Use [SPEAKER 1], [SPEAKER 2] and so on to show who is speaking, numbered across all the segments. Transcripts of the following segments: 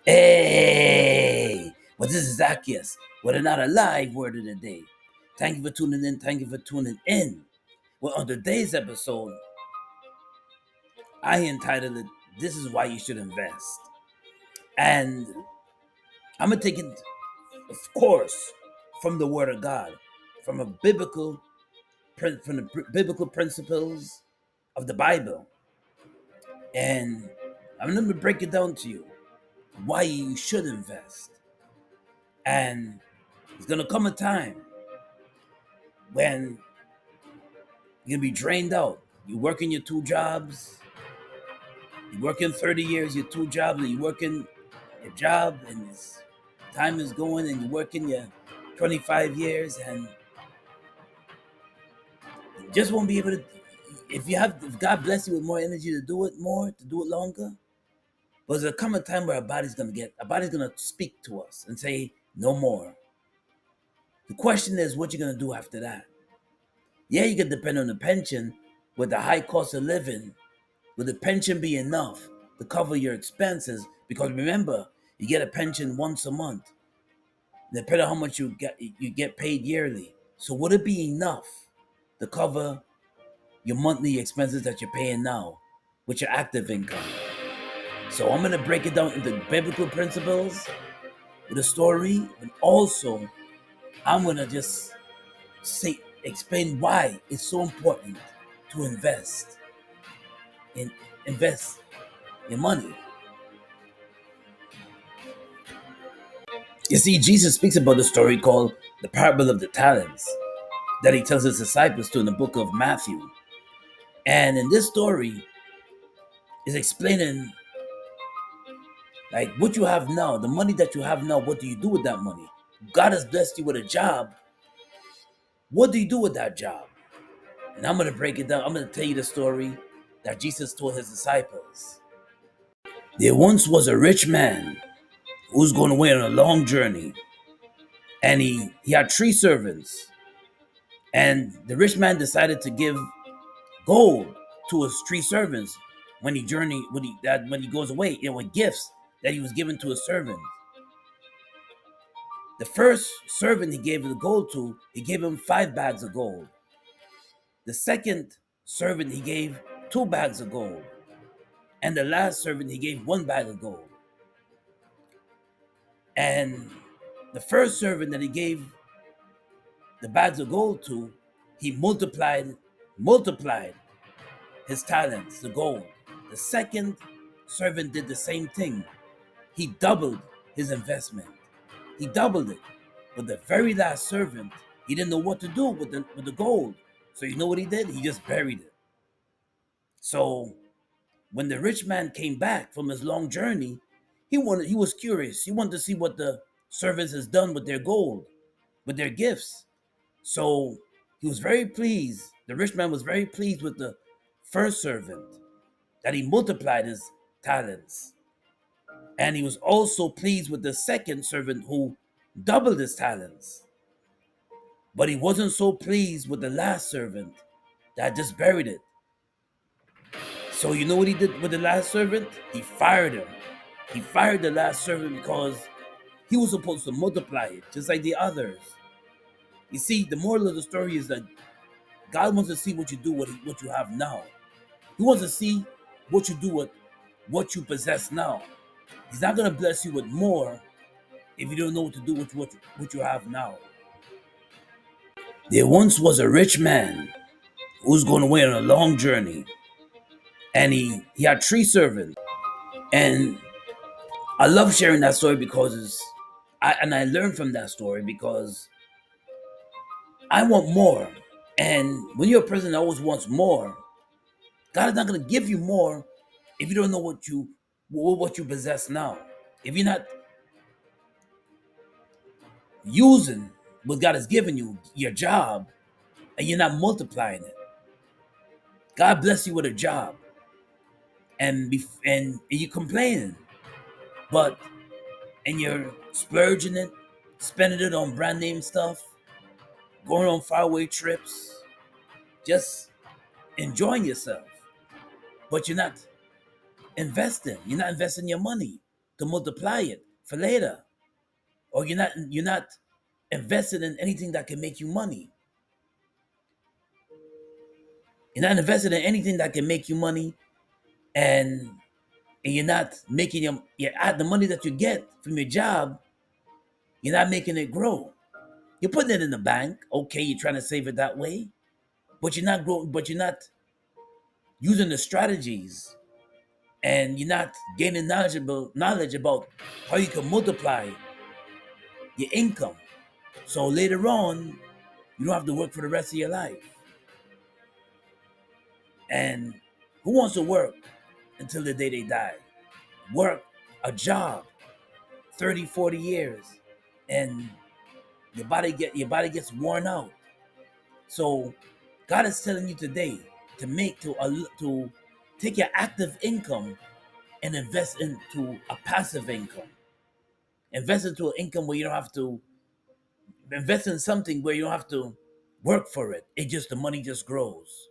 [SPEAKER 1] Hey, well, this is Zaccheus with another live word of the day. Thank you for tuning in. Thank you for tuning in. Well, on today's episode, I entitled it, This is Why You Should Invest. And I'm going to take it, of course, from the Word of God, from the biblical principles of the Bible. And I'm going to break it down to you why you should invest. And it's going to come a time when you're going to be drained out. You work in your two jobs. You work in 30 years, your two jobs, and you work in your job, and time is going, and you work in your 25 years, and you just won't be able to. If God bless you with more energy to do it more, to do it longer, but there'll come a time where our body's gonna speak to us and say, no more. The question is, what you're gonna do after that? Yeah, you can depend on the pension with the high cost of living. Will the pension be enough to cover your expenses? Because remember, you get a pension once a month. Depending on how much you get paid yearly. So would it be enough to cover your monthly expenses that you're paying now with your active income? So I'm gonna break it down into biblical principles with a story, and also I'm gonna just explain why it's so important to in invest your money. You see, Jesus speaks about the story called the parable of the talents that he tells his disciples to in the book of Matthew. And in this story, is explaining like what you have now, the money that you have now, what do you do with that money? God has blessed you with a job. What do you do with that job? And I'm going to break it down. I'm going to tell you the story that Jesus told his disciples. There once was a rich man who was going away on a long journey, and he had three servants. And the rich man decided to give gold to his three servants when he goes away. It were gifts that he was given to his servants. The first servant he gave the gold to, he gave him 5 bags of gold. The second servant he gave 2 bags of gold. And the last servant he gave 1 bag of gold. And the first servant that he gave the bags of gold to, he multiplied his talents, the gold. The second servant did the same thing. He doubled his investment. He doubled it. But the very last servant, he didn't know what to do with the gold. So you know what he did? He just buried it. So when the rich man came back from his long journey, he was curious. He wanted to see what the servants has done with their gold, with their gifts. So he was very pleased. The rich man was very pleased with the first servant that he multiplied his talents. And he was also pleased with the second servant who doubled his talents. But he wasn't so pleased with the last servant that just buried it. So you know what he did with the last servant? He fired him. He fired the last servant because he was supposed to multiply it, just like the others. You see, the moral of the story is that God wants to see what you do with what you have now. He wants to see what you do with what you possess now. He's not going to bless you with more if you don't know what to do with what you have now. There once was a rich man who was going away on a long journey, and he had three servants. And I love sharing that story because I learned from that story because I want more. And when you're a person that always wants more, God is not going to give you more if you don't know what you possess now. If you're not using what God has given you, your job, and you're not multiplying it. God bless you with a job, and you complaining, but and you're splurging it, spending it on brand name stuff, going on faraway trips, just enjoying yourself. But you're not investing. You're not investing your money. to multiply it for later. Or you're not invested in anything that can make you money. You're not invested in anything that can make you money, and you're not making the money that you get from your job, you're not making it grow. You're putting it in the bank. Okay, you're trying to save it that way, but you're not growing, but you're not using the strategies, and you're not gaining knowledge about how you can multiply your income. So later on, you don't have to work for the rest of your life. And who wants to work until the day they die? Work a job 30, 40 years, and your body gets worn out. So God is telling you today to take your active income and invest into a passive income. Invest into an income where you don't have to invest in something where you don't have to work for it. The money just grows.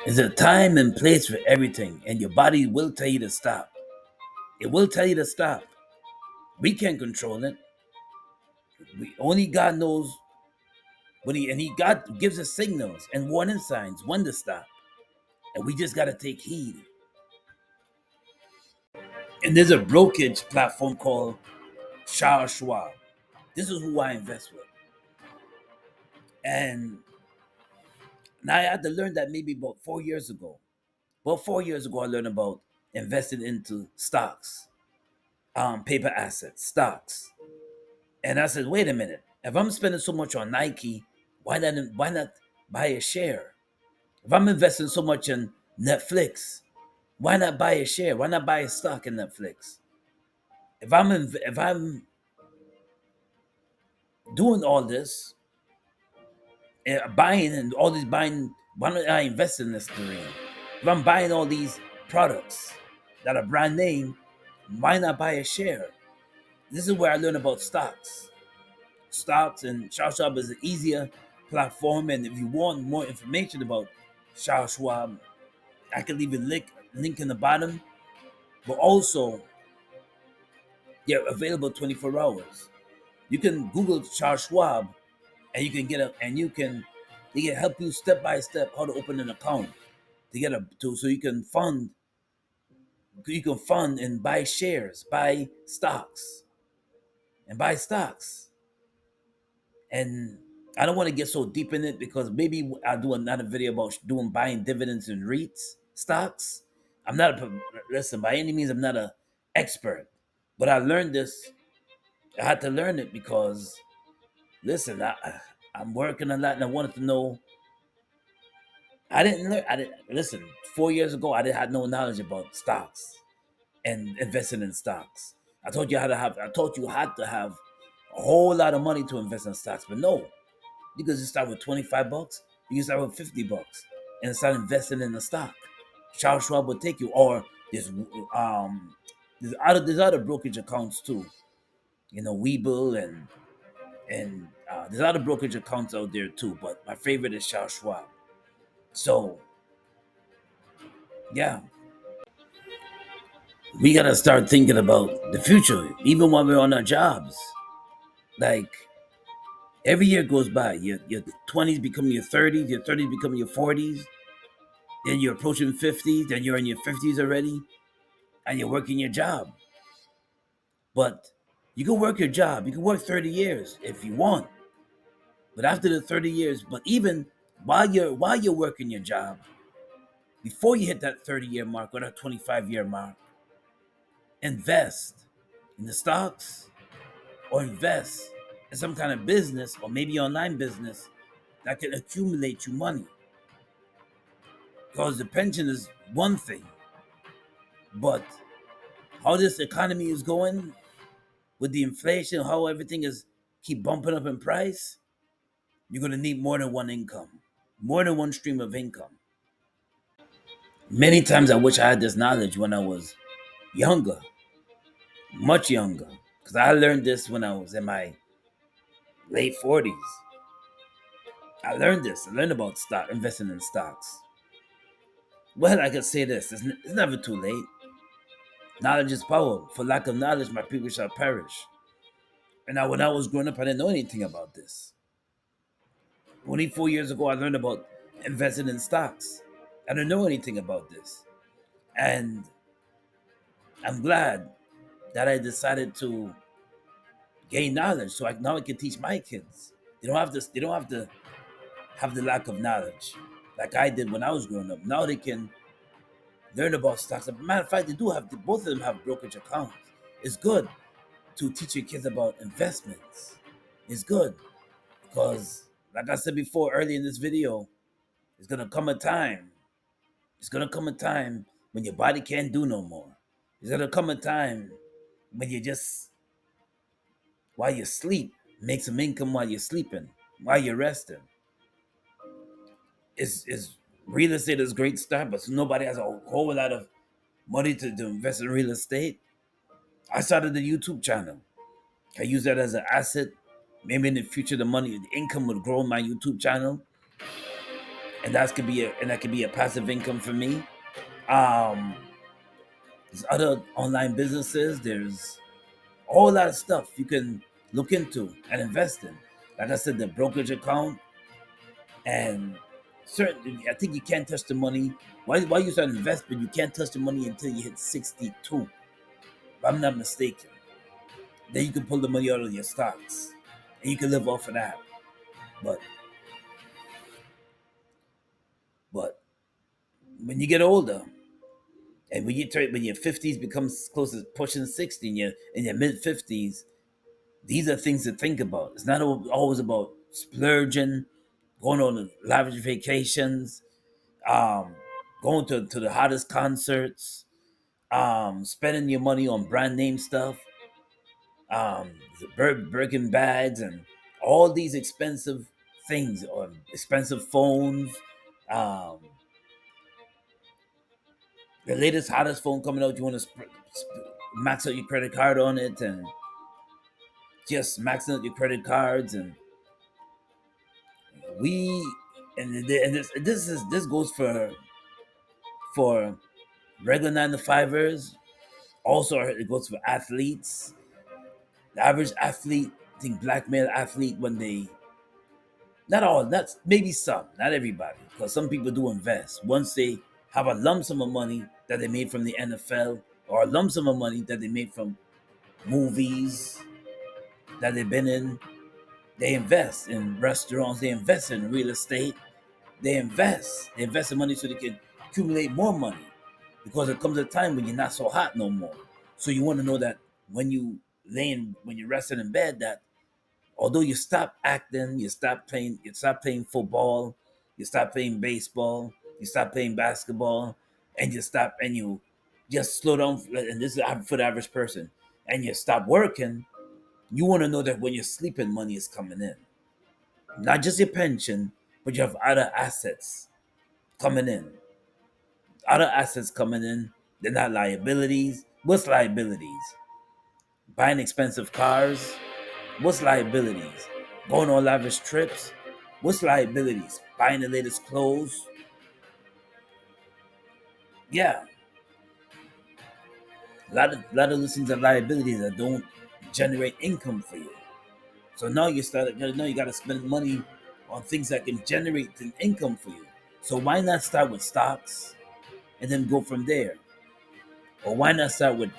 [SPEAKER 1] There's a time and place for everything, and your body will tell you to stop. It will tell you to stop. We can't control it. Only God knows when God gives us signals and warning signs when to stop, and we just gotta take heed. And there's a brokerage platform called Charles Schwab. This is who I invest with, and now I had to learn that maybe about 4 years ago. Well, 4 years ago, I learned about investing into stocks, paper assets, stocks. And I said, wait a minute. If I'm spending so much on Nike, why not buy a share? If I'm investing so much in Netflix, why not buy a share? Why not buy a stock in Netflix? If I'm doing all this, buying and all these buying, why don't I invest in this career? If I'm buying all these products that are brand name, why not buy a share? This is where I learned about stocks. Stocks and Charles Schwab is an easier platform. And if you want more information about Charles Schwab, I can leave a link in the bottom. But also, they're available 24 hours. You can Google Charles Schwab, and you can get a and you can they can help you step by step how to open an account to get a to so you can fund and buy shares, buy stocks. And I don't want to get so deep in it because maybe I'll do another video about doing buying dividends and REITs stocks. I'm not a listen by any means. I'm not a expert, but I learned this. I had to learn it because listen, I'm working a lot, and I wanted to know. I didn't learn. I didn't listen. 4 years ago, I didn't had no knowledge about stocks and investing in stocks. I taught you how to have a whole lot of money to invest in stocks, but no, you can just start with 25 bucks. You can start with 50 bucks and start investing in the stock. Charles Schwab will take you, or um there's other brokerage accounts too. Webull and there's other brokerage accounts out there too. But my favorite is Charles Schwab. So yeah, we gotta start thinking about the future, even when we're on our jobs. Like every year goes by, your 20s become your 30s, your 30s become your 40s, then you're approaching 50, then you're in your 50s already, and you're working your job. But you can work your job. You can work 30 years if you want. But after the 30 years, but even while you're working your job, before you hit that 30-year mark or that 25-year mark, invest in the stocks or invest in some kind of business or maybe online business that can accumulate you money. Because the pension is one thing, but how this economy is going with the inflation, how everything is keep bumping up in price, you're gonna need more than one income, more than one stream of income. Many times I wish I had this knowledge when I was younger, much younger, because I learned this when I was in my late 40s. I learned this. I learned about investing in stocks. Well, I could say this: it's never too late. Knowledge is power. For lack of knowledge, my people shall perish. And now, when I was growing up, I didn't know anything about this. 24 years ago, I learned about investing in stocks. I didn't know anything about this, and I'm glad that I decided to gain knowledge, so now I can teach my kids. They don't have to. They don't have to have the lack of knowledge like I did when I was growing up. Now they can learn about stocks. As a matter of fact, they do have. Both of them have brokerage accounts. It's good to teach your kids about investments. It's good because, like I said before, early in this video, it's gonna come a time. It's gonna come a time when your body can't do no more. It's gonna come a time when you just, while you sleep, make some income while you're sleeping, while you're resting. Is real estate is a great start, but nobody has a whole lot of money to invest in real estate. I started a YouTube channel. I use that as an asset. Maybe in the future, the income would grow on my YouTube channel, and that could be a passive income for me. Um, there's other online businesses. There's a whole lot of stuff you can look into and invest in. Like I said, the brokerage account, and certainly, I think you can't touch the money. Why you start investment? You can't touch the money until you hit 62. If I'm not mistaken. Then you can pull the money out of your stocks, and you can live off of that. But but when you get older, and when your 50s becomes close to pushing 60, and you're in your mid 50s, these are things to think about. It's not always about splurging, going on lavish vacations, um, going to the hottest concerts, spending your money on brand name stuff, the Birkin bags, and all these expensive things, or expensive phones, um, the latest hottest phone coming out. You want to max out your credit card on it, and just maxing out your credit cards, and we and this goes for regular 9 to 5ers. Also, it goes for athletes. The average athlete, I think black male athlete, when they, not all, that's maybe some, not everybody, because some people do invest. Once they have a lump sum of money that they made from the NFL, or a lump sum of money that they made from movies that they've been in, they invest in restaurants, they invest in real estate, they invest in money so they can accumulate more money, because there comes a time when you're not so hot no more. So you want to know that when you're resting in bed, that although you stop acting, you stop playing football, you stop playing baseball, you stop playing basketball, and you just slow down. And this is for the average person, and you stop working. You want to know that when you're sleeping, money is coming in, not just your pension, but you have other assets coming in. Other assets coming in. They're not liabilities. What's liabilities? Buying expensive cars. What's liabilities? Going on lavish trips. What's liabilities? Buying the latest clothes. Yeah, a lot of those things are liabilities that don't generate income for you. So now you got to spend money on things that can generate an income for you. So why not start with stocks and then go from there? Or why not start with,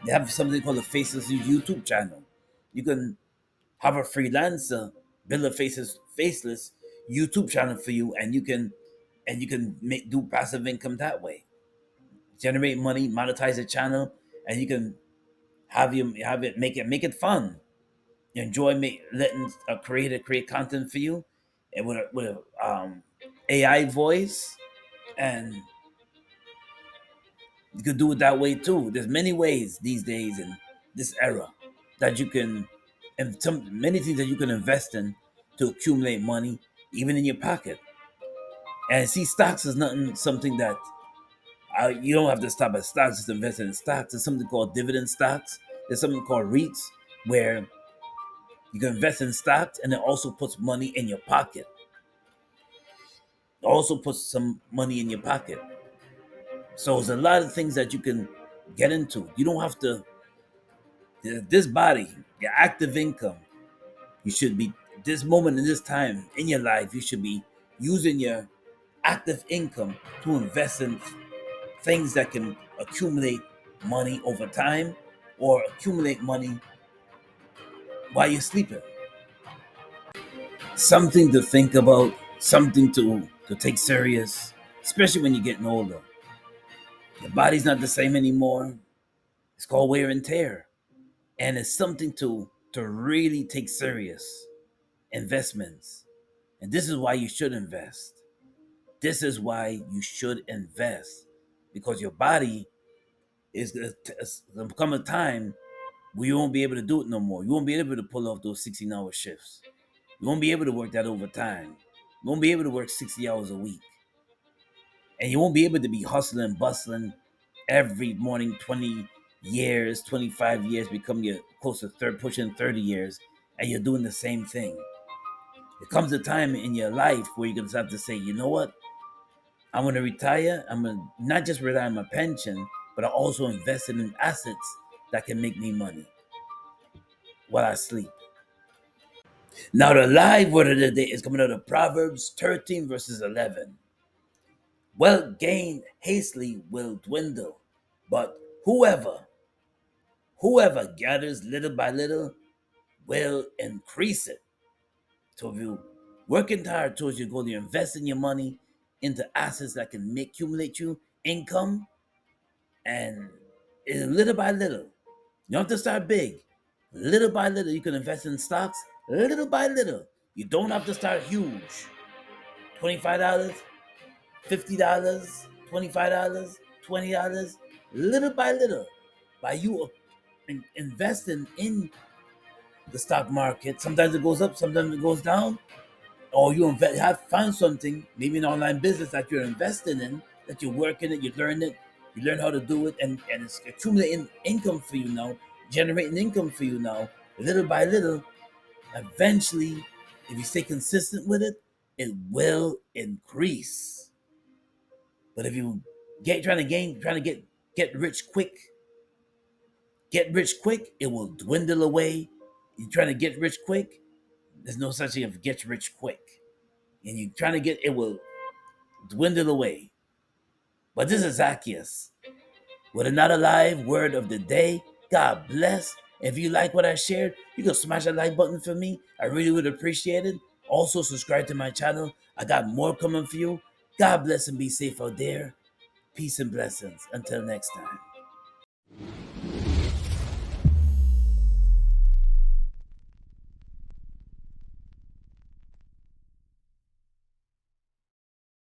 [SPEAKER 1] they have something called a Faceless YouTube channel. You can have a freelancer build a faceless YouTube channel for you, and you can do passive income that way. Generate money, monetize the channel, and you can have it make it fun. Enjoy letting a creator create content for you, and with a AI voice, and you can do it that way too. There's many ways these days in this era that you can, and many things that you can invest in to accumulate money, even in your pocket. And see, stocks is something that you don't have to stop at stocks just invest in stocks. There's something called dividend stocks. There's something called REITs, where you can invest in stocks and it also puts money in your pocket. Also put some money in your pocket. So there's a lot of things that you can get into. You don't have to, this body, your active income, you should be, this moment in this time in your life, you should be using your active income to invest in things that can accumulate money over time or accumulate money while you're sleeping. Something to think about, something to take serious, especially when you're getting older. Your body's not the same anymore. It's called wear and tear. And it's something to really take serious. Investments. And this is why you should invest. This is why you should invest. Because your body is going to come a time where you won't be able to do it no more. You won't be able to pull off those 16-hour shifts. You won't be able to work that overtime. You won't be able to work 60 hours a week. And you won't be able to be hustling, bustling every morning 20 years, 25 years, become your close to third, pushing 30 years, and you're doing the same thing. There comes a time in your life where you're going to have to say, you know what? I'm going to retire. I'm going to not just rely on my pension, but I also invest in assets that can make me money while I sleep. Now, the live word of the day is coming out of Proverbs 13, verses 11. Wealth gained hastily will dwindle, but whoever gathers little by little will increase it. So if you working hard towards your goal, you're investing your money into assets that can make accumulate you income, and little by little. You don't have to start big. Little by little, you can invest in stocks. Little by little, you don't have to start huge. $25, $50, $25, $20. Little by little, by you investing in the stock market. Sometimes it goes up, sometimes it goes down. Or you have found something, maybe an online business that you're investing in, that you're working it, you learn it, you learn how to do it, and it's accumulating income for you now, generating income for you now, little by little. Eventually, if you stay consistent with it, it will increase. But if you trying to get rich quick, it will dwindle away. You're trying to get rich quick, there's no such thing as get rich quick. And you're trying to get, it will dwindle away. But this is Zaccheus with another live word of the day. God bless. If you like what I shared, you can smash that like button for me. I really would appreciate it. Also, subscribe to my channel. I got more coming for you. God bless and be safe out there. Peace and blessings. Until next time.